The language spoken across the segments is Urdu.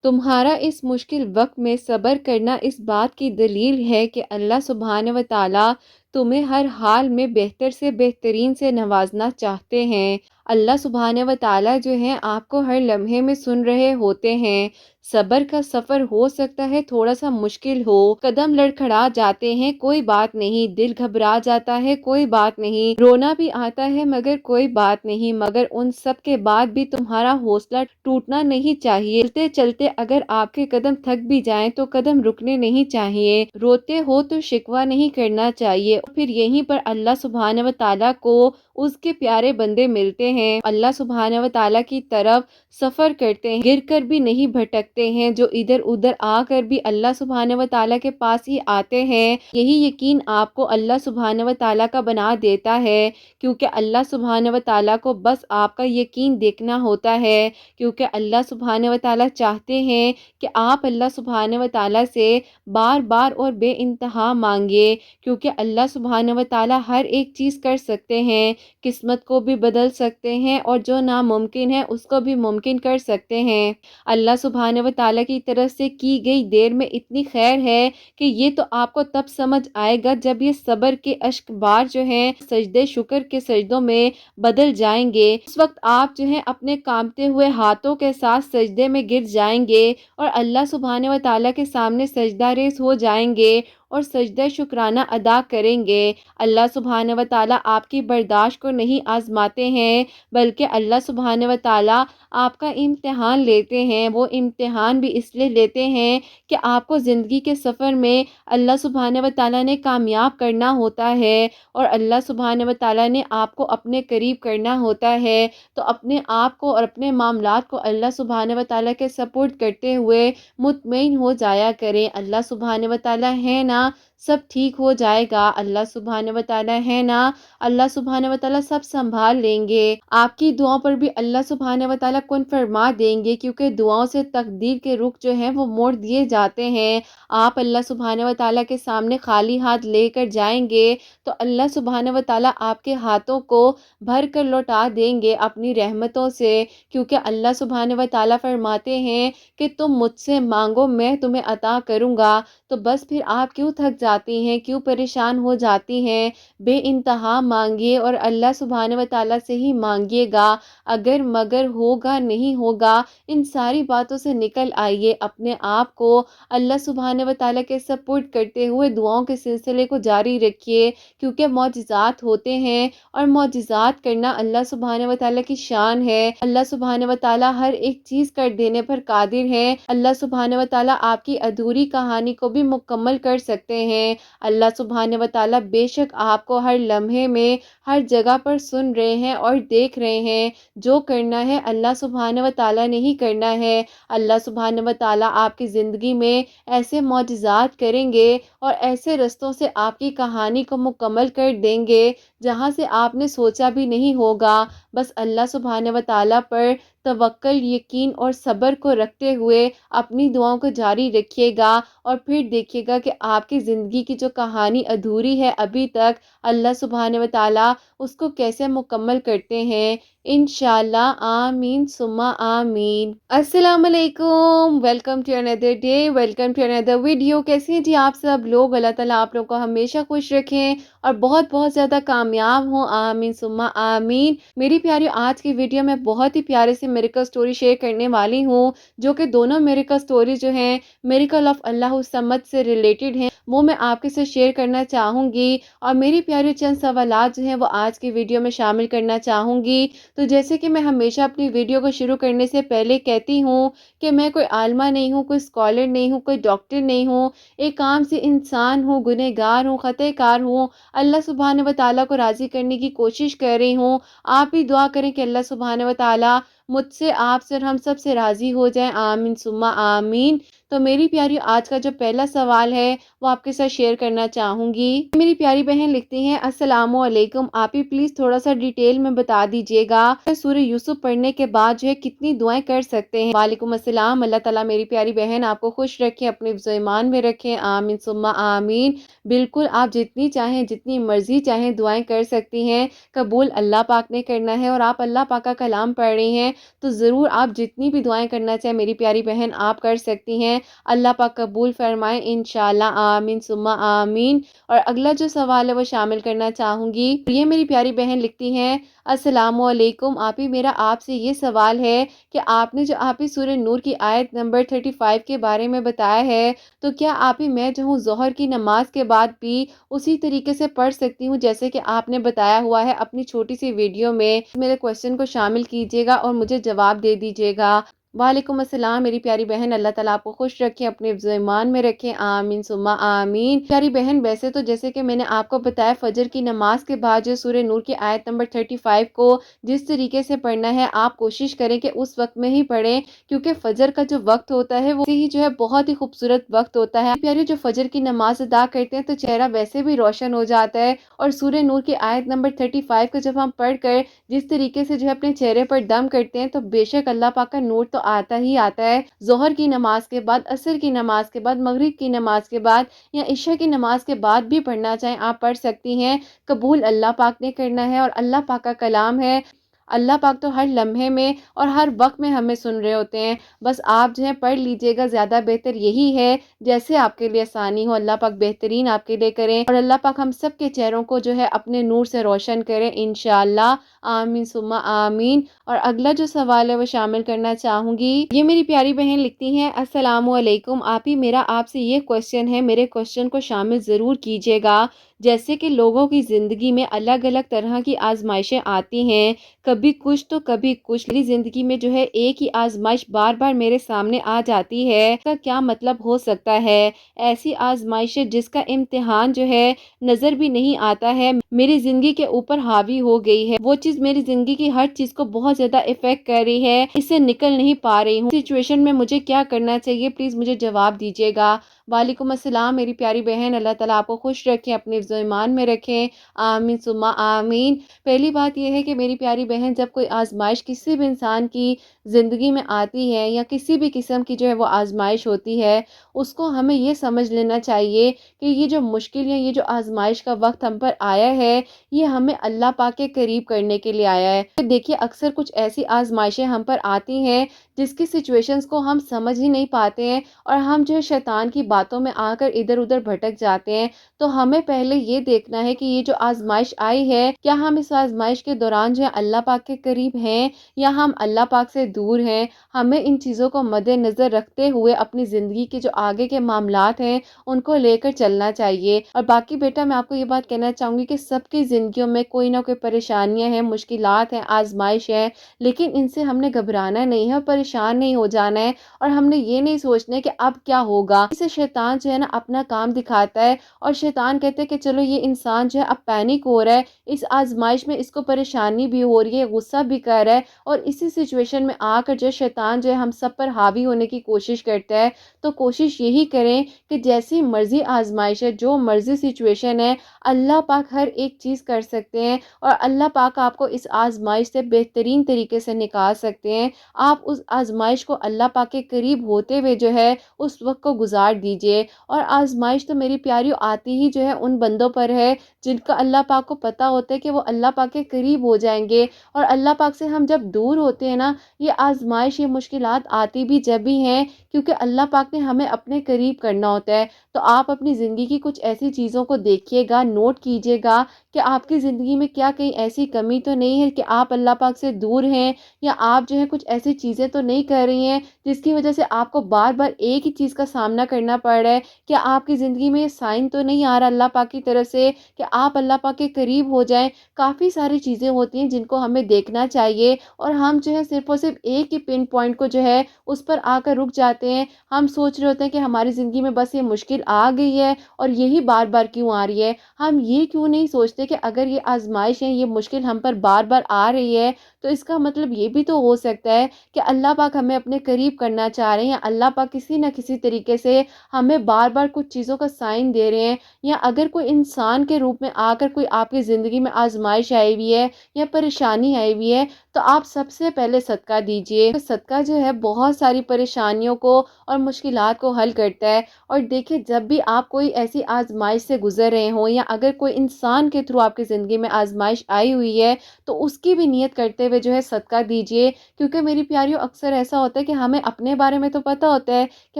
تمہارا اس مشکل وقت میں صبر کرنا اس بات کی دلیل ہے کہ اللہ سبحانہ و تعالیٰ تمہیں ہر حال میں بہتر سے بہترین سے نوازنا چاہتے ہیں۔ اللہ سبحانہ و تعالیٰ جو ہیں آپ کو ہر لمحے میں سن رہے ہوتے ہیں۔ صبر کا سفر ہو سکتا ہے تھوڑا سا مشکل ہو، قدم لڑکھڑا جاتے ہیں، کوئی بات نہیں، دل گھبرا جاتا ہے، کوئی بات نہیں، رونا بھی آتا ہے مگر کوئی بات نہیں، مگر ان سب کے بعد بھی تمہارا حوصلہ ٹوٹنا نہیں چاہیے۔ چلتے چلتے اگر آپ کے قدم تھک بھی جائیں تو قدم رکنے نہیں چاہیے، روتے ہو تو شکوہ نہیں کرنا چاہیے، اور پھر یہیں پر اللہ سبحانہ و تعالیٰ کو اس کے پیارے بندے ملتے ہیں، اللہ سبحانہ و تعالیٰ کی طرف سفر کرتے ہیں، گر کر بھی نہیں بھٹکتے ہیں، جو ادھر ادھر آ کر بھی اللہ سبحانہ و تعالیٰ کے پاس ہی آتے ہیں۔ یہی یقین آپ کو اللہ سبحانہ و تعالیٰ کا بنا دیتا ہے، کیونکہ اللہ سبحانہ و تعالیٰ کو بس آپ کا یقین دیکھنا ہوتا ہے، کیونکہ اللہ سبحانہ و تعالیٰ چاہتے ہیں کہ آپ اللہ سبحانہ و تعالیٰ سے بار بار اور بے انتہا مانگے، کیونکہ اللہ سبحانہ و تعالیٰ ہر ایک چیز کر سکتے ہیں، قسمت کو بھی بدل سکتے ہیں اور جو ناممکن ہے اس کو بھی ممکن کر سکتے ہیں۔ اللہ سبحانہ و تعالیٰ کی طرف سے کی گئی دیر میں اتنی خیر ہے کہ یہ تو آپ کو تب سمجھ آئے گا جب یہ صبر کے اشک بار جو ہیں سجدے شکر کے سجدوں میں بدل جائیں گے۔ اس وقت آپ جو ہیں اپنے کانپتے ہوئے ہاتھوں کے ساتھ سجدے میں گر جائیں گے اور اللہ سبحانہ و تعالیٰ کے سامنے سجدہ ریز ہو جائیں گے اور سجدہ شکرانہ ادا کریں گے۔ اللہ سبحانہ و تعالیٰ آپ کی برداشت کو نہیں آزماتے ہیں، بلکہ اللہ سبحانہ و تعالیٰ آپ کا امتحان لیتے ہیں۔ وہ امتحان بھی اس لیے لیتے ہیں کہ آپ کو زندگی کے سفر میں اللہ سبحانہ و تعالیٰ نے کامیاب کرنا ہوتا ہے، اور اللہ سبحانہ و تعالیٰ نے آپ کو اپنے قریب کرنا ہوتا ہے، تو اپنے آپ کو اور اپنے معاملات کو اللہ سبحانہ و تعالیٰ کے سپورٹ کرتے ہوئے مطمئن ہو جایا کریں۔ اللہ سبحانہ و تعالیٰ ہے نا، سب ٹھیک ہو جائے گا، اللہ سبحانہ و تعالیٰ ہے نا، اللہ سبحانہ و تعالیٰ سب سنبھال لیں گے۔ آپ کی دعاؤں پر بھی اللہ سبحانہ و تعالیٰ کن فرما دیں گے، کیونکہ دعاؤں سے تقدیر کے رخ جو ہیں وہ موڑ دیے جاتے ہیں۔ آپ اللہ سبحانہ و تعالیٰ کے سامنے خالی ہاتھ لے کر جائیں گے تو اللہ سبحانہ و تعالیٰ آپ کے ہاتھوں کو بھر کر لوٹا دیں گے اپنی رحمتوں سے، کیونکہ اللہ سبحانہ و تعالیٰ فرماتے ہیں کہ تم مجھ سے مانگو میں تمہیں عطا کروں گا۔ تو بس پھر آپ کیوں تھک جاتی ہیں، کیوں پریشان ہو جاتی ہیں؟ بے انتہا مانگیے اور اللہ سبحانہ و تعالیٰ سے ہی مانگیے گا، اگر مگر ہوگا نہیں ہوگا، ان ساری باتوں سے نکل آئیے، اپنے آپ کو اللہ سبحانہ و تعالیٰ کے سپورٹ کرتے ہوئے دعاؤں کے سلسلے کو جاری رکھیے، کیونکہ معجزات ہوتے ہیں اور معجزات کرنا اللہ سبحانہ و تعالیٰ کی شان ہے۔ اللہ سبحانہ و تعالیٰ ہر ایک چیز کر دینے پر قادر ہے۔ اللہ سبحانہ و تعالیٰ آپ کی ادھوری کہانی کو بھی مکمل کر سکتے ہیں۔ اللہ سبحانہ و تعالیٰ بے شک آپ کو ہر لمحے میں ہر جگہ پر سن رہے ہیں اور دیکھ رہے ہیں، جو کرنا ہے اللہ سبحانہ و تعالیٰ نے ہی کرنا ہے۔ اللہ سبحانہ و تعالیٰ آپ کی زندگی میں ایسے معجزات کریں گے اور ایسے رستوں سے آپ کی کہانی کو مکمل کر دیں گے جہاں سے آپ نے سوچا بھی نہیں ہوگا۔ بس اللہ سبحانہ و تعالیٰ پر توکل، یقین اور صبر کو رکھتے ہوئے اپنی دعاؤں کو جاری رکھیے گا، اور پھر دیکھیے گا کہ آپ کی زندگی کی جو کہانی ادھوری ہے ابھی تک، اللہ سبحانہ و تعالیٰ اس کو کیسے مکمل کرتے ہیں، انشاءاللہ۔ آمین ثم آمین۔ السلام علیکم، welcome to another day, welcome to another video. کیسے ہیں جی آپ سب لوگ؟ اللہ تعالیٰ آپ لوگوں کو ہمیشہ خوش رکھیں اور بہت بہت زیادہ کامیاب ہوں، آمین ثم آمین۔ میری پیاری، آج کی ویڈیو میں بہت ہی پیارے سے میریکل سٹوری شیئر کرنے والی ہوں، جو کہ دونوں میریکل سٹوری جو ہیں میریکل آف اللہ الصمد سے ریلیٹڈ ہیں، وہ میں آپ کے ساتھ شیئر کرنا چاہوں گی، اور میری پیاری چند سوالات جو ہیں وہ آج کی ویڈیو میں شامل کرنا چاہوں گی۔ تو جیسے کہ میں ہمیشہ اپنی ویڈیو کو شروع کرنے سے پہلے کہتی ہوں کہ میں کوئی عالمہ نہیں ہوں، کوئی اسکالر نہیں ہوں، کوئی ڈاکٹر نہیں ہوں، ایک عام سی انسان ہوں، گنہگار ہوں، خطا کار ہوں، اللہ سبحانہ و تعالیٰ کو راضی کرنے کی کوشش کر رہی ہوں۔ آپ بھی دعا کریں کہ اللہ سبحانہ و تعالیٰ مجھ سے، آپ سے اور ہم سب سے راضی ہو جائیں، آمین ثم آمین۔ تو میری پیاری آج کا جو پہلا سوال ہے وہ آپ کے ساتھ شیئر کرنا چاہوں گی۔ میری پیاری بہن لکھتی ہیں السلام علیکم، آپ ہی پلیز تھوڑا سا ڈیٹیل میں بتا دیجیے گا سورہ یوسف پڑھنے کے بعد جو ہے کتنی دعائیں کر سکتے ہیں؟ وعلیکم السلام، اللہ تعالیٰ میری پیاری بہن آپ کو خوش رکھے، اپنے حفظ و ایمان میں رکھیں، آمین ثم آمین۔ بالکل آپ جتنی چاہیں جتنی مرضی چاہیں دعائیں کر سکتی ہیں، قبول اللہ پاک نے کرنا ہے، اور آپ اللہ پاک کا کلام پڑھ رہی ہیں تو ضرور آپ جتنی بھی دعائیں کرنا چاہیں میری پیاری بہن آپ کر سکتی ہیں، اللہ پاک قبول فرمائیں انشاءاللہ، آمین ثم آمین۔ اور اگلا جو سوال ہے وہ شامل کرنا چاہوں گی، یہ میری پیاری بہن لکھتی ہیں السلام علیکم، آپ ہی میرا آپ سے یہ سوال ہے کہ آپ نے جو آپ ہی سورہ نور کی آیت نمبر 35 کے بارے میں بتایا ہے، تو کیا آپ ہی میں جو ہوں ظہر کی نماز کے بعد بھی اسی طریقے سے پڑھ سکتی ہوں جیسے کہ آپ نے بتایا ہوا ہے اپنی چھوٹی سی ویڈیو میں؟ میرے کوشچن کو شامل کیجیے گا اور مجھے جواب دے دیجیے گا۔ وعلیکم السلام میری پیاری بہن، اللہ تعالیٰ آپ کو خوش رکھے، اپنے حفظ و ایمان میں رکھیں، آمین ثم آمین۔ پیاری بہن ویسے تو جیسے کہ میں نے آپ کو بتایا فجر کی نماز کے بعد جو سورہ نور کی آیت نمبر 35 کو جس طریقے سے پڑھنا ہے آپ کوشش کریں کہ اس وقت میں ہی پڑھیں، کیونکہ فجر کا جو وقت ہوتا ہے وہ ہی جو ہے بہت ہی خوبصورت وقت ہوتا ہے۔ پیاری جو فجر کی نماز ادا کرتے ہیں تو چہرہ ویسے بھی روشن ہو جاتا ہے، اور سورہ نور کی آیت نمبر 35 کو جب ہم پڑھ کر جس طریقے سے جو ہے اپنے چہرے پر دم کرتے ہیں تو بے شک اللہ پاک کا نور تو آتا ہی آتا ہے۔ ظہر کی نماز کے بعد، عصر کی نماز کے بعد، مغرب کی نماز کے بعد یا عشاء کی نماز کے بعد بھی پڑھنا چاہیں آپ پڑھ سکتی ہیں، قبول اللہ پاک نے کرنا ہے، اور اللہ پاک کا کلام ہے، اللہ پاک تو ہر لمحے میں اور ہر وقت میں ہمیں سن رہے ہوتے ہیں، بس آپ جو ہے پڑھ لیجئے گا، زیادہ بہتر یہی ہے جیسے آپ کے لیے آسانی ہو، اللہ پاک بہترین آپ کے لیے کریں، اور اللہ پاک ہم سب کے چہروں کو جو ہے اپنے نور سے روشن کریں انشاءاللہ، آمین ثم آمین۔ اور اگلا جو سوال ہے وہ شامل کرنا چاہوں گی، یہ میری پیاری بہن لکھتی ہیں السلام علیکم، آپ ہی میرا آپ سے یہ کوشچن ہے، میرے کوشچن کو شامل ضرور کیجیے گا۔ جیسے کہ لوگوں کی زندگی میں الگ الگ طرح کی آزمائشیں آتی ہیں، کبھی کچھ تو کبھی کچھ، میری زندگی میں جو ہے ایک ہی آزمائش بار بار میرے سامنے آ جاتی ہے، اس کا کیا مطلب ہو سکتا ہے؟ ایسی آزمائشیں جس کا امتحان جو ہے نظر بھی نہیں آتا ہے میری زندگی کے اوپر حاوی ہو گئی ہے، وہ چیز میری زندگی کی ہر چیز کو بہت زیادہ افیکٹ کر رہی ہے، اس سے نکل نہیں پا رہی ہوں، سچویشن میں مجھے کیا کرنا چاہیے؟ پلیز مجھے جواب دیجیے گا۔ وعلیکم السلام میری پیاری بہن، اللہ تعالیٰ آپ کو خوش رکھیں، اپنے حفظ و ایمان میں رکھیں، آمین ثم آمین۔ پہلی بات یہ ہے کہ میری پیاری بہن جب کوئی آزمائش کسی بھی انسان کی زندگی میں آتی ہے یا کسی بھی قسم کی جو ہے وہ آزمائش ہوتی ہے، اس کو ہمیں یہ سمجھ لینا چاہیے کہ یہ جو مشکل یا یہ جو آزمائش کا وقت ہم پر آیا ہے یہ ہمیں اللہ پاک کے قریب کرنے کے لیے آیا ہے۔ دیکھیے اکثر کچھ ایسی آزمائشیں ہم پر آتی ہیں جس کی سچویشنز کو ہم سمجھ ہی نہیں پاتے ہیں، اور ہم جو ہے شیطان کی باتوں میں آ کر ادھر ادھر بھٹک جاتے ہیں، تو ہمیں پہلے یہ دیکھنا ہے کہ یہ جو آزمائش آئی ہے کیا ہم اس آزمائش کے دوران جو ہے اللہ پاک کے قریب ہیں یا ہم اللہ پاک سے دور ہیں۔ ہمیں ان چیزوں کو مد نظر رکھتے ہوئے اپنی زندگی کے جو آگے کے معاملات ہیں ان کو لے کر چلنا چاہیے۔ اور باقی بیٹا میں آپ کو یہ بات کہنا چاہوں گی کہ سب کی زندگیوں میں کوئی نہ کوئی پریشانیاں ہیں، مشکلات ہیں، آزمائش ہے، لیکن ان سے ہم نے گھبرانا نہیں ہے اور پریشان نہیں ہو جانا ہے، اور ہم نے یہ نہیں سوچنا ہے کہ اب کیا ہوگا۔ اسے شیطان جو ہے نا اپنا کام دکھاتا ہے، اور شیطان کہتے ہیں کہ چلو یہ انسان جو ہے اب پینک ہو رہا ہے، اس آزمائش میں اس کو پریشانی بھی ہو رہی ہے، غصہ بھی کر رہا ہے، اور اسی سچویشن میں آ کر جو شیطان جو ہے ہم سب پر حاوی ہونے کی کوشش کرتا ہے۔ تو کوشش یہی کریں کہ جیسی مرضی آزمائش ہے، جو مرضی سچویشن ہے، اللہ پاک ہر ایک چیز کر سکتے ہیں، اور اللہ پاک آپ کو اس آزمائش سے بہترین طریقے سے نکال سکتے ہیں۔ آپ اس آزمائش کو اللہ پاک کے قریب ہوتے ہوئے جو ہے اس وقت کو گزار دیجئے۔ اور آزمائش تو میری پیاریوں آتی ہی جو ہے ان بندوں پر ہے جن کا اللہ پاک کو پتہ ہوتا ہے کہ وہ اللہ پاک کے قریب ہو جائیں گے، اور اللہ پاک سے ہم جب دور ہوتے ہیں نا، یہ آزمائش، یہ مشکلات آتی بھی جب بھی ہیں کیونکہ اللہ پاک نے ہمیں اپنے قریب کرنا ہوتا ہے۔ تو آپ اپنی زندگی کی کچھ ایسی چیزوں کو دیکھیے گا، نوٹ کیجیے گا کہ آپ کی زندگی میں کیا کہیں ایسی کمی تو نہیں ہے کہ آپ اللہ پاک سے دور ہیں، یا آپ جو ہے کچھ ایسی چیزیں تو نہیں کر رہی ہیں جس کی وجہ سے آپ کو بار بار ایک ہی چیز کا سامنا کرنا پڑ رہا ہے۔ کہ آپ کی زندگی میں یہ سائن تو نہیں آ رہا اللہ پاک کی طرف سے کہ آپ اللہ پاک کے قریب ہو جائیں۔ کافی ساری چیزیں ہوتی ہیں جن کو ہمیں دیکھنا چاہیے، اور ہم جو ہے صرف اور صرف ایک ہی پن پوائنٹ کو جو ہے اس پر آ کر رک جاتے ہیں۔ ہم سوچ رہے ہوتے ہیں کہ ہماری زندگی میں بس یہ مشکل آ گئی ہے اور یہی بار بار کیوں آ رہی ہے۔ ہم یہ کیوں نہیں سوچتے کہ اگر یہ آزمائش ہے، یہ مشکل ہم پر بار بار آ رہی ہے تو اس کا مطلب یہ بھی تو ہو سکتا ہے کہ اللہ پاک ہمیں اپنے قریب کرنا چاہ رہے ہیں، اللہ پاک کسی نہ کسی طریقے سے ہمیں بار بار کچھ چیزوں کا سائن دے رہے ہیں، یا اگر کوئی انسان کے روپ میں آ کر کوئی آپ کی زندگی میں آزمائش آئی ہوئی ہے یا پریشانی آئی ہوئی ہے، تو آپ سب سے پہلے صدقہ دیجئے۔ صدقہ جو ہے بہت ساری پریشانیوں کو اور مشکلات کو حل کرتا ہے۔ اور دیکھیں، جب بھی آپ کوئی ایسی آزمائش سے گزر رہے ہوں یا اگر کوئی انسان کے تھرو آپ کی زندگی میں آزمائش آئی ہوئی ہے، تو اس کی بھی نیت کرتے ہوئے جو ہے صدقہ دیجئے۔ کیونکہ میری پیاریوں، اکثر ایسا ہوتا ہے کہ ہمیں اپنے بارے میں تو پتہ ہوتا ہے کہ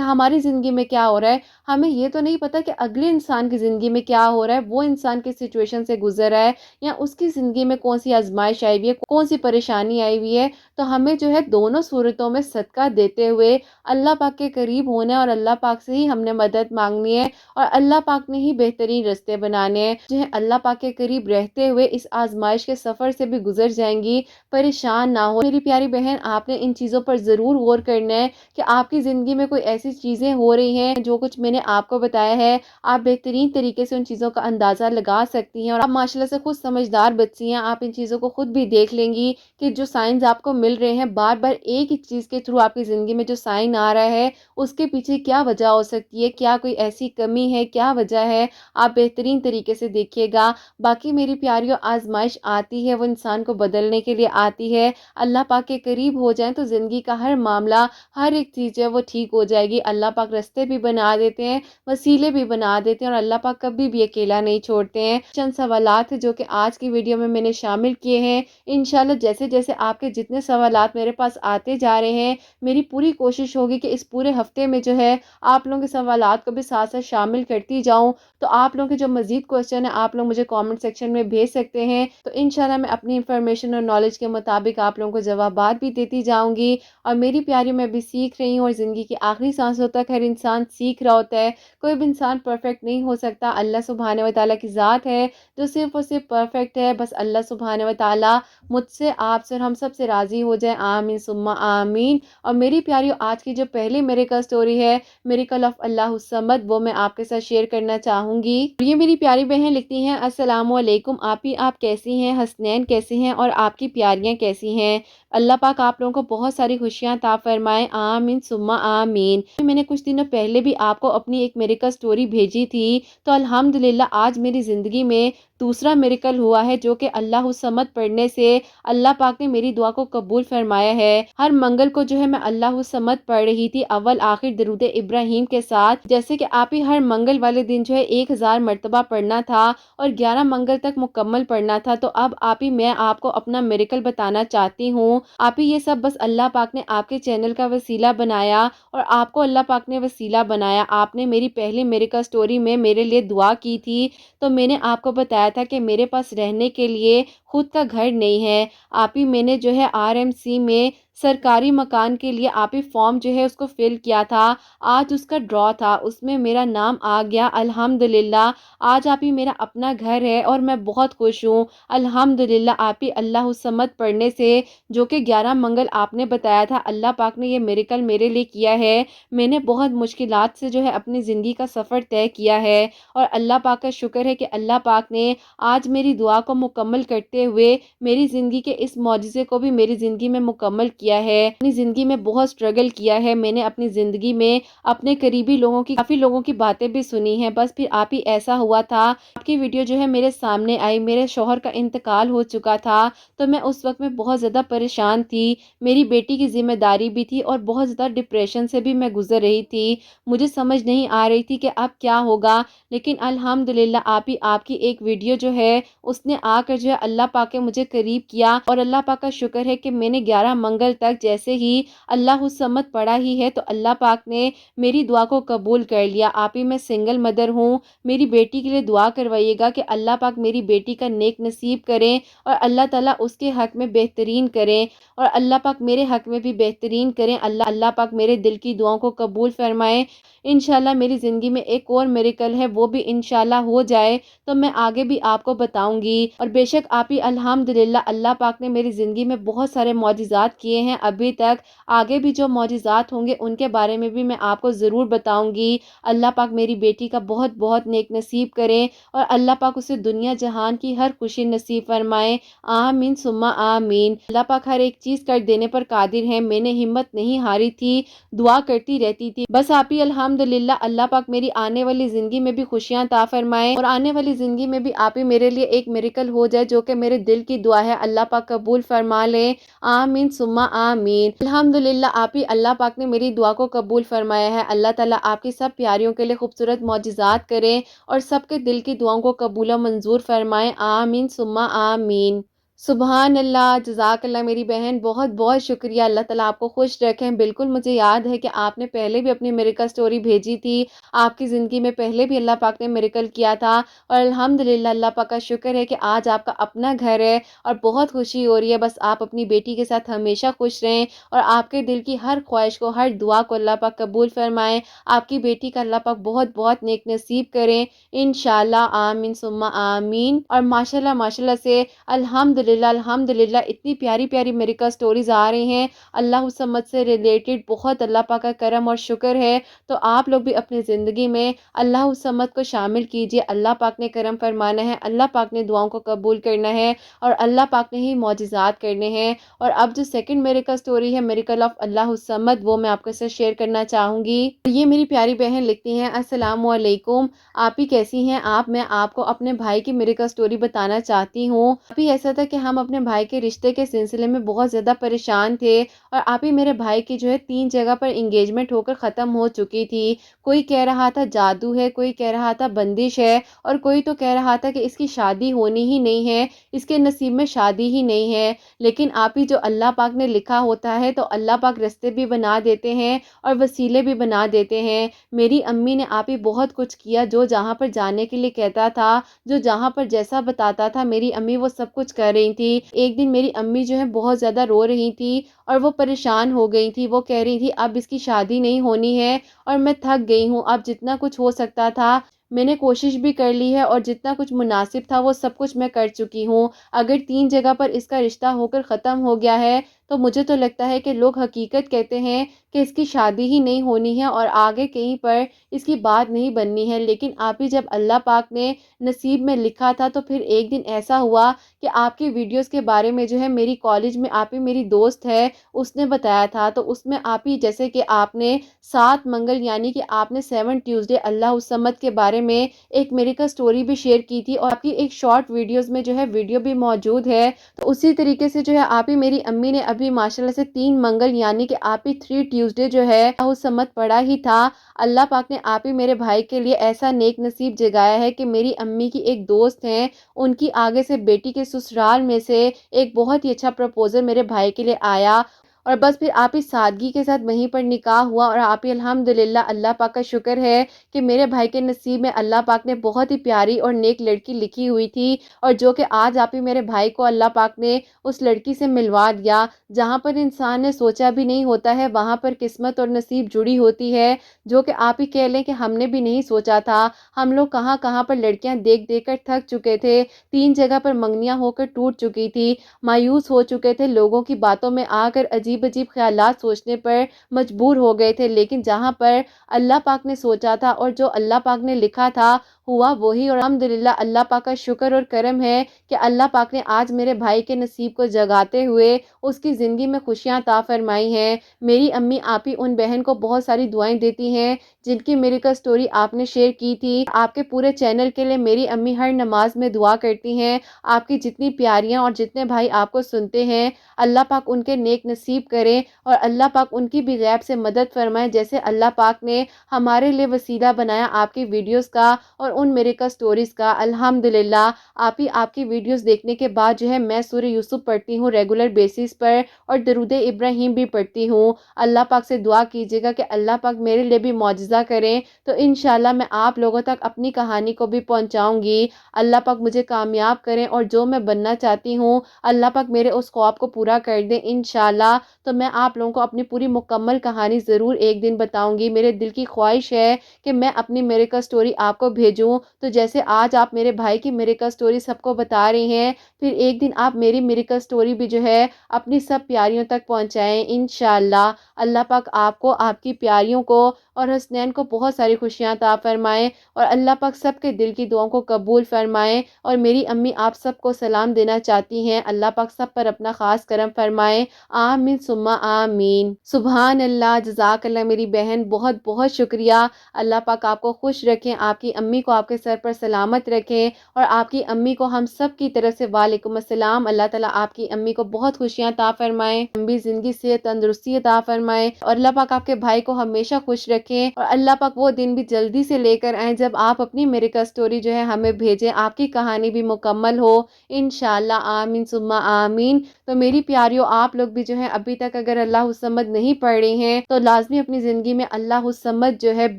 ہماری زندگی میں کیا ہو رہا ہے، ہمیں یہ تو نہیں پتہ کہ اگلے انسان کی زندگی میں کیا ہو رہا ہے، وہ انسان کس سچویشن سے گزر رہا ہے یا اس کی زندگی میں کون سی آزمائش آئی ہوئی ہے، کون سی پریشانی آئی ہوئی ہے۔ تو ہمیں جو ہے دونوں صورتوں میں صدقہ دیتے ہوئے اللہ پاک کے قریب ہونا ہے، اور اللہ پاک سے ہی ہم نے مدد مانگنی ہے، اور اللہ پاک نے ہی بہترین راستے بنانے ہیں۔ جو ہے اللہ پاک کے قریب رہتے ہوئے اس آزمائش کے سفر سے بھی گزر جائیں گی، پریشان نہ ہو۔ میری پیاری بہن، آپ نے ان چیزوں پر ضرور غور کرنا ہے کہ آپ کی زندگی میں کوئی ایسی چیزیں ہو رہی ہیں، جو کچھ میں نے آپ کو بتایا ہے، آپ بہترین طریقے سے ان چیزوں کا اندازہ لگا سکتی ہیں، اور آپ ماشاءاللہ سے خود سمجھدار بچی ہیں، آپ ان چیزوں کو خود بھی دیکھ لیں گی کہ جو سائنز آپ کو مل رہے ہیں بار بار ایک ہی چیز کے تھرو آپ کی زندگی میں جو سائن آ رہا ہے، اس کے پیچھے کیا وجہ ہو سکتی ہے، کیا کوئی ایسی کمی ہے، کیا وجہ ہے، آپ بہترین طریقے سے دیکھیے گا۔ باقی میری پیاریوں، آزمائش آتی ہے وہ انسان کو بدلنے کے لیے آتی ہے۔ اللہ پاک کے قریب ہو جائیں تو زندگی کا ہر معاملہ، ہر ایک چیز ہے وہ ٹھیک ہو جائے گی۔ اللہ پاک راستے بھی بنا دیتے ہیں، وسیلے بھی بنا دیتے ہیں، اور اللہ پاک کبھی بھی اکیلا نہیں چھوڑتے ہیں۔ چند سوالات جو کہ آج کی ویڈیو میں نے شامل کیے ہیں، انشاءاللہ جیسے جیسے آپ کے جتنے سوالات میرے پاس آتے جا رہے ہیں، میری پوری کوشش ہوگی کہ اس پورے ہفتے میں جو ہے آپ لوگوں کے سوالات کو بھی ساتھ ساتھ شامل کرتی جاؤں۔ تو آپ لوگوں کے جو مزید کوسچن ہیں، آپ لوگ مجھے کامنٹ سیکشن میں بھیج سکتے ہیں، تو انشاءاللہ میں اپنی انفارمیشن اور نالج کے مطابق آپ لوگوں کو جوابات بھی دیتی جاؤں گی۔ اور میری پیاری، میں بھی سیکھ رہی ہوں، اور زندگی کی آخری سانسوں تک ہر انسان سیکھ رہا ہوتا ہے۔ کوئی بھی انسان پرفیکٹ نہیں ہو سکتا، اللہ سبحانہ و تعالیٰ کی ذات ہے جو صرف اور صرف پرفیکٹ ہے۔ بس اللہ سبحانہ و تعالیٰ مجھ سے، آپ سے اور ہم سب سے راضی ہو جائے، آمین ثم آمین۔ اور میری پیاریوں، آج کی جو پہلی میریکل سٹوری ہے، میریکل آف اللہ الصمد، وہ میں آپ کے ساتھ شیئر کرنا چاہوں گی۔ یہ میری پیاری بہن لکھتی ہیں، السلام علیکم آپی، آپ کیسی ہیں؟ حسنین کیسے ہیں؟ اور آپ کی پیاریاں کیسی ہیں؟ اللہ پاک آپ لوگوں کو بہت ساری خوشیاں عطا فرمائے، آمین ثم آمین۔ میں نے کچھ دنوں پہلے بھی آپ کو اپنی ایک میریکل سٹوری بھیجی تھی، تو الحمدللہ آج میری زندگی میں دوسرا میریکل ہوا ہے، جو کہ اللہ الصمد پڑھنے سے اللہ پاک نے میری دعا کو قبول فرمایا ہے۔ ہر منگل کو جو ہے میں اللہ الصمد پڑھ رہی تھی، اول آخر درود ابراہیم کے ساتھ، جیسے کہ آپ ہی ہر منگل والے دن جو ہے 1000 مرتبہ پڑھنا تھا اور 11 منگل تک مکمل پڑھنا تھا۔ تو اب آپ ہی، میں آپ کو اپنا میریکل بتانا چاہتی ہوں۔ آپ ہی یہ سب بس اللہ پاک نے آپ کے چینل کا وسیلہ بنایا، اور آپ کو اللہ پاک نے وسیلہ بنایا۔ آپ نے میری پہلی میریکل سٹوری میں میرے لیے دعا کی تھی، تو میں نے آپ کو بتایا تھا کہ میرے پاس رہنے کے لیے خود کا گھر نہیں ہے۔ آپ ہی میں نے جو ہے RMC میں سرکاری مکان کے لیے آپ ہی فارم جو ہے اس کو فل کیا تھا، آج اس کا ڈرا تھا، اس میں میرا نام آ گیا الحمدللہ۔ آج آپ ہی میرا اپنا گھر ہے، اور میں بہت خوش ہوں الحمدللہ۔ آپ ہی اللہ الصمد پڑھنے سے، جو کہ 11 منگل آپ نے بتایا تھا، اللہ پاک نے یہ میریکل میرے لیے کیا ہے۔ میں نے بہت مشکلات سے جو ہے اپنی زندگی کا سفر طے کیا ہے، اور اللہ پاک کا شکر ہے کہ اللہ پاک نے آج میری دعا کو مکمل کرتے ہوئے میری زندگی کے اس معجزے کو بھی میری زندگی میں مکمل کیا ہے۔ اپنی زندگی میں بہت سٹرگل کیا ہے میں نے، اپنی زندگی میں اپنے قریبی لوگوں کی، کافی لوگوں کی باتیں بھی سنی ہیں، بس پھر آپ ہی ایسا ہوا تھا، آپ کی ویڈیو جو ہے میرے سامنے آئی، میرے شوہر کا انتقال ہو چکا تھا، تو میں اس وقت میں بہت زیادہ پریشان تھی، میری بیٹی کی ذمہ داری بھی تھی، اور بہت زیادہ ڈپریشن سے بھی میں گزر رہی تھی، مجھے سمجھ نہیں آ رہی تھی کہ اب کیا ہوگا۔ لیکن الحمدللہ آپ کی ایک ویڈیو جو ہے اس نے آ کر جو ہے اللہ پاک کے مجھے قریب کیا، اور اللہ پاک کا شکر ہے کہ میں نے 11 منگل تک جیسے ہی اللہ الصمد پڑھا ہی ہے، تو اللہ پاک نے میری دعا کو قبول کر لیا۔ آپ ہی میں سنگل مدر ہوں، میری بیٹی کے لیے دعا کروائیے گا کہ اللہ پاک میری بیٹی کا نیک نصیب کریں، اور اللہ تعالیٰ اس کے حق میں بہترین کریں، اور اللہ پاک میرے حق میں بھی بہترین کریں۔ اللہ پاک میرے دل کی دعاؤں کو قبول فرمائیں۔ انشاءاللہ میری زندگی میں ایک اور میریکل ہے، وہ بھی انشاءاللہ ہو جائے تو میں آگے بھی آپ کو بتاؤں گی۔ اور بے شک آپ ہی الحمدللہ اللہ پاک نے میری زندگی میں بہت سارے معجزات کیے ہیں ابھی تک، آگے بھی جو معجزات ہوں گے ان کے بارے میں بھی میں آپ کو ضرور بتاؤں گی۔ اللہ پاک میری بیٹی کا بہت بہت نیک نصیب کریں اور اللہ پاک اسے دنیا جہان کی ہر خوشی نصیب فرمائے، آمین ثم آمین۔ اللہ پاک ہر ایک چیز کر دینے پر قادر ہے، میں نے ہمت نہیں ہاری تھی، دعا کرتی رہتی تھی، بس آپ ہی الحمدللہ اللہ پاک میری آنے والی زندگی میں بھی خوشیاں عطا فرمائے اور آنے والی زندگی میں بھی آپ ہی میرے لیے ایک میریکل ہو جائے، جو کہ میرے دل کی دعا ہے، اللہ پاک قبول فرما لے، آمین ثم آمین۔ الحمدللہ آپ ہی اللہ پاک نے میری دعا کو قبول فرمایا ہے۔ اللہ تعالیٰ آپ کی سب پیاریوں کے لیے خوبصورت معجزات کریں اور سب کے دل کی دعاؤں کو قبول و منظور فرمائے، آمین ثم آمین۔ سبحان اللہ، جزاک اللہ میری بہن، بہت بہت شکریہ، اللہ تعالیٰ آپ کو خوش رکھیں۔ بالکل مجھے یاد ہے کہ آپ نے پہلے بھی اپنی میریکل سٹوری بھیجی تھی، آپ کی زندگی میں پہلے بھی اللہ پاک نے میریکل کیا تھا اور الحمدللہ اللہ پاک کا شکر ہے کہ آج آپ کا اپنا گھر ہے اور بہت خوشی ہو رہی ہے۔ بس آپ اپنی بیٹی کے ساتھ ہمیشہ خوش رہیں اور آپ کے دل کی ہر خواہش کو، ہر دعا کو اللہ پاک قبول فرمائے، آپ کی بیٹی کا اللہ پاک بہت بہت نیک نصیب کریں انشاءاللہ، آمین ثم آمین۔ اور ماشاءاللہ سے الحمدللہ اتنی پیاری پیاری میریکل سٹوریز آ رہی ہیں اللہ الصمد سے ریلیٹڈ، بہت اللہ پاک کا کرم اور شکر ہے۔ تو آپ لوگ بھی اپنی زندگی میں اللہ الصمد کو شامل کیجئے، اللہ پاک نے کرم فرمانا ہے، اللہ پاک نے دعاؤں کو قبول کرنا ہے اور اللہ پاک نے ہی معجزات کرنے ہیں۔ اور اب جو سیکنڈ میریکل سٹوری ہے، میریکل آف اللہ الصمد، وہ میں آپ کے ساتھ شیئر کرنا چاہوں گی۔ یہ میری پیاری بہن لکھتی ہیں، السلام علیکم، آپ ہی کیسی ہیں آپ؟ میں آپ کو اپنے بھائی کی میریکل سٹوری بتانا چاہتی ہوں۔ ابھی ایسا تھا کہ ہم اپنے بھائی کے رشتے کے سلسلے میں بہت زیادہ پریشان تھے اور آپ ہی میرے بھائی کی جو ہے 3 جگہ پر انگیجمنٹ ہو کر ختم ہو چکی تھی۔ کوئی کہہ رہا تھا جادو ہے، کوئی کہہ رہا تھا بندش ہے اور کوئی تو کہہ رہا تھا کہ اس کی شادی ہونی ہی نہیں ہے، اس کے نصیب میں شادی ہی نہیں ہے۔ لیکن آپ ہی جو اللہ پاک نے لکھا ہوتا ہے تو اللہ پاک رستے بھی بنا دیتے ہیں اور وسیلے بھی بنا دیتے ہیں۔ میری امی نے آپ ہی بہت کچھ کیا، جو جہاں پر جانے کے لیے کہتا تھا، جو جہاں پر جیسا بتاتا تھا، میری امی وہ سب کچھ کر رہی تھی۔ ایک دن میری امی جو ہے بہت زیادہ رو رہی تھی اور وہ پریشان ہو گئی تھی، وہ کہہ رہی تھی اب اس کی شادی نہیں ہونی ہے اور میں تھک گئی ہوں، اب جتنا کچھ ہو سکتا تھا میں نے کوشش بھی کر لی ہے اور جتنا کچھ مناسب تھا وہ سب کچھ میں کر چکی ہوں۔ اگر 3 جگہ پر اس کا رشتہ ہو کر ختم ہو گیا ہے تو مجھے تو لگتا ہے کہ لوگ حقیقت کہتے ہیں کہ اس کی شادی ہی نہیں ہونی ہے اور آگے کہیں پر اس کی بات نہیں بننی ہے۔ لیکن آپ ہی جب اللہ پاک نے نصیب میں لکھا تھا تو پھر ایک دن ایسا ہوا کہ آپ کی ویڈیوز کے بارے میں جو ہے میری کالج میں آپ ہی میری دوست ہے اس نے بتایا تھا، تو اس میں آپ ہی جیسے کہ آپ نے 7 منگل یعنی کہ آپ نے 7 ٹیوزڈے اللہ الصمد کے بارے میں ایک میریکل سٹوری بھی شیئر کی تھی اور آپ کی ایک شارٹ ویڈیوز میں جو ہے ویڈیو بھی موجود ہے۔ تو اسی طریقے سے جو ہے آپ ہی میری امی نے ابھی ماشاءاللہ سے 3 منگل یعنی کہ آپ ہی 3 ٹیوزڈے جو ہے اللہ الصمد پڑھا ہی تھا۔ اللہ پاک نے آپ ہی میرے بھائی کے لیے ایسا نیک نصیب جگایا ہے کہ میری امی کی ایک دوست ہیں، ان کی آگے سے بیٹی کے سسرال میں سے ایک بہت ہی اچھا پرپوزل میرے بھائی کے لیے آیا اور بس پھر آپ ہی سادگی کے ساتھ وہیں پر نکاح ہوا اور آپ ہی الحمدللہ اللہ پاک کا شکر ہے کہ میرے بھائی کے نصیب میں اللہ پاک نے بہت ہی پیاری اور نیک لڑکی لکھی ہوئی تھی اور جو کہ آج آپ ہی میرے بھائی کو اللہ پاک نے اس لڑکی سے ملوا دیا۔ جہاں پر انسان نے سوچا بھی نہیں ہوتا ہے وہاں پر قسمت اور نصیب جڑی ہوتی ہے، جو کہ آپ ہی کہہ لیں کہ ہم نے بھی نہیں سوچا تھا۔ ہم لوگ کہاں کہاں پر لڑکیاں دیکھ دیکھ کر تھک چکے تھے، 3 جگہ پر منگنیاں ہو کر ٹوٹ چکی تھی، مایوس ہو چکے تھے، لوگوں کی باتوں میں آ کر عجیب عجیب خیالات سوچنے پر مجبور ہو گئے تھے۔ لیکن جہاں پر اللہ پاک نے سوچا تھا اور جو اللہ پاک نے لکھا تھا ہوا وہی، اور الحمدللہ اللہ پاک کا شکر اور کرم ہے کہ اللہ پاک نے آج میرے بھائی کے نصیب کو جگاتے ہوئے اس کی زندگی میں خوشیاں عطا فرمائی ہیں۔ میری امی آپ ہی ان بہن کو بہت ساری دعائیں دیتی ہیں جن کی میریکل سٹوری آپ نے شیئر کی تھی۔ آپ کے پورے چینل کے لیے میری امی ہر نماز میں دعا کرتی ہیں، آپ کی جتنی پیاریاں اور جتنے بھائی آپ کو سنتے ہیں اللہ پاک ان کے نیک نصیب کرے اور اللہ پاک ان کی بھی غیب سے مدد فرمائے، جیسے اللہ پاک نے ہمارے لیے وسیلہ بنایا آپ کی ویڈیوز کا اور ان میریکل سٹوریز کا۔ الحمدللہ آپ کی ویڈیوز دیکھنے کے بعد جو ہے میں سورہ یوسف پڑھتی ہوں ریگولر بیسس پر اور درود ابراہیم بھی پڑھتی ہوں۔ اللہ پاک سے دعا کیجیے گا کہ اللہ پاک میرے لیے بھی معجزہ کریں تو انشاءاللہ میں آپ لوگوں تک اپنی کہانی کو بھی پہنچاؤں گی۔ اللہ پاک مجھے کامیاب کریں اور جو میں بننا چاہتی ہوں اللہ پاک میرے اس خواب کو پورا کر دیں انشاءاللہ۔ تو میں آپ لوگوں کو اپنی پوری مکمل کہانی ضرور ایک دن بتاؤں گی۔ میرے دل کی خواہش ہے کہ میں اپنی میریکل سٹوری آپ کو بھیجوں دوں۔ تو جیسے آج آپ میرے بھائی کی میریکل سٹوری سب کو بتا رہی ہیں، پھر ایک دن آپ میری میریکل سٹوری بھی جو ہے اپنی سب پیاریوں تک پہنچائیں انشاءاللہ۔ اللہ پاک آپ کو، آپ کی پیاریوں کو اور حسنین کو بہت ساری خوشیاں عطا فرمائیں، اور اللہ پاک سب کے دل کی دعاؤں کو قبول فرمائیں۔ اور میری امی آپ سب کو سلام دینا چاہتی ہیں، اللہ پاک سب پر اپنا خاص کرم فرمائیں، آمین ثم آمین۔ سبحان اللہ، جزاک اللہ میری بہن، بہت بہت شکریہ۔ اللہ پاک آپ کو خوش رکھیں، آپ کی امی کو آپ کے سر پر سلامت رکھیں، اور آپ کی امی کو ہم سب کی طرف سے وعلیکم السلام۔ اللہ تعالیٰ آپ کی امی کو بہت خوشیاں عطا فرمائیں، لمبی زندگی سے تندرستی عطا فرمائیں، اور اللہ پاک آپ کے بھائی کو ہمیشہ خوش رکھیں، اور اللہ پاک وہ دن بھی جلدی سے لے کر آئیں جب آپ اپنی میریکل سٹوری جو ہے ہمیں بھیجیں، آپ کی کہانی بھی مکمل ہو انشاءاللہ، آمین ثم آمین۔ تو میری پیاریوں، آپ لوگ بھی جو ہے ابھی تک اگر اللہ الصمد نہیں پڑھ رہے ہیں تو لازمی اپنی زندگی میں اللہ الصمد جو ہے،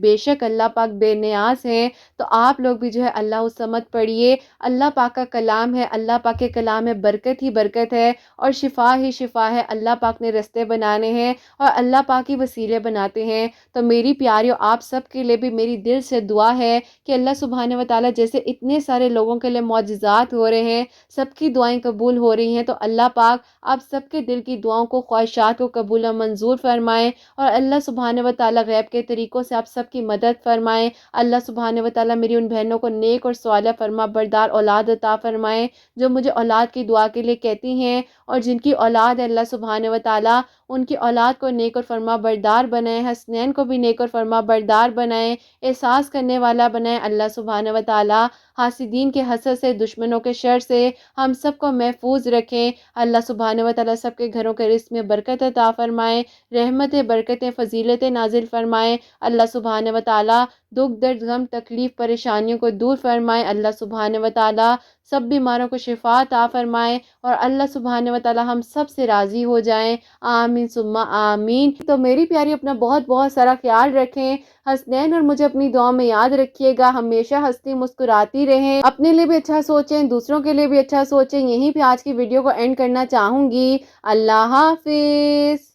بے شک اللہ پاک بے نیاز ہیں، تو آپ لوگ بھی جو ہے اللہ الصمد پڑھیے۔ اللہ پاک کا کلام ہے، اللہ پاک کے کلام میں برکت ہی برکت ہے، اور شفا ہی شفا ہے۔ اللہ پاک نے رستے بنانے ہیں، اور اللہ پاک ہی وسیلے بناتے ہیں۔ تو میری پیاریوں، آپ سب کے لیے بھی میری دل سے دعا ہے کہ اللہ سبحانہ و تعالیٰ جیسے اتنے سارے لوگوں کے لیے معجزات ہو رہے ہیں، سب کی دعائیں قبول ہو رہی ہیں، تو اللہ پاک آپ سب کے دل کی دعاؤں کو، خواہشات کو قبول و منظور فرمائیں، اور اللہ سبحانہ و تعالیٰ غیب کے طریقوں سے آپ سب کی مدد فرمائیں۔ اللہ سبحانہ و تعالیٰ میری ان بہنوں کو نیک اور صالح فرما بردار اولاد عطا فرمائیں، جو مجھے اولاد کی دعا کے لیے کہتی ہیں، اور جن کی اولاد ہے اللہ سبحانہ و تعالیٰ ان کی اولاد کو نیک اور فرما بردار بنائیں، حسنین کو بھی نیک اور فرما بردار بنائیں، احساس کرنے والا بنائیں۔ اللہ سبحانہ و تعالیٰ حاسدین کے حسد سے، دشمنوں کے شر سے ہم سب کو محفوظ رکھیں۔ اللہ سبحانہ و تعالیٰ سب کے گھروں کے رزق میں برکت عطا فرمائیں، رحمتیں، برکتیں، فضیلتیں نازل فرمائیں۔ اللہ سبحانہ و تعالیٰ دکھ، درد، غم، تکلیف، پریشانیوں کو دور فرمائیں۔ اللہ سبحانہ و تعالیٰ سب بیماروں کو شفا عطا فرمائیں، اور اللہ سبحانہ و تعالیٰ ہم سب سے راضی ہو جائیں، آمین ثم آمین۔ تو میری پیاری، اپنا بہت بہت سارا خیال رکھیں، حسنین اور مجھے اپنی دعاؤں میں یاد رکھیے گا، ہمیشہ ہنستی مسکراتی رہیں، اپنے لیے بھی اچھا سوچیں، دوسروں کے لیے بھی اچھا سوچیں۔ یہیں پہ آج کی ویڈیو کو اینڈ کرنا چاہوں گی۔ اللہ حافظ۔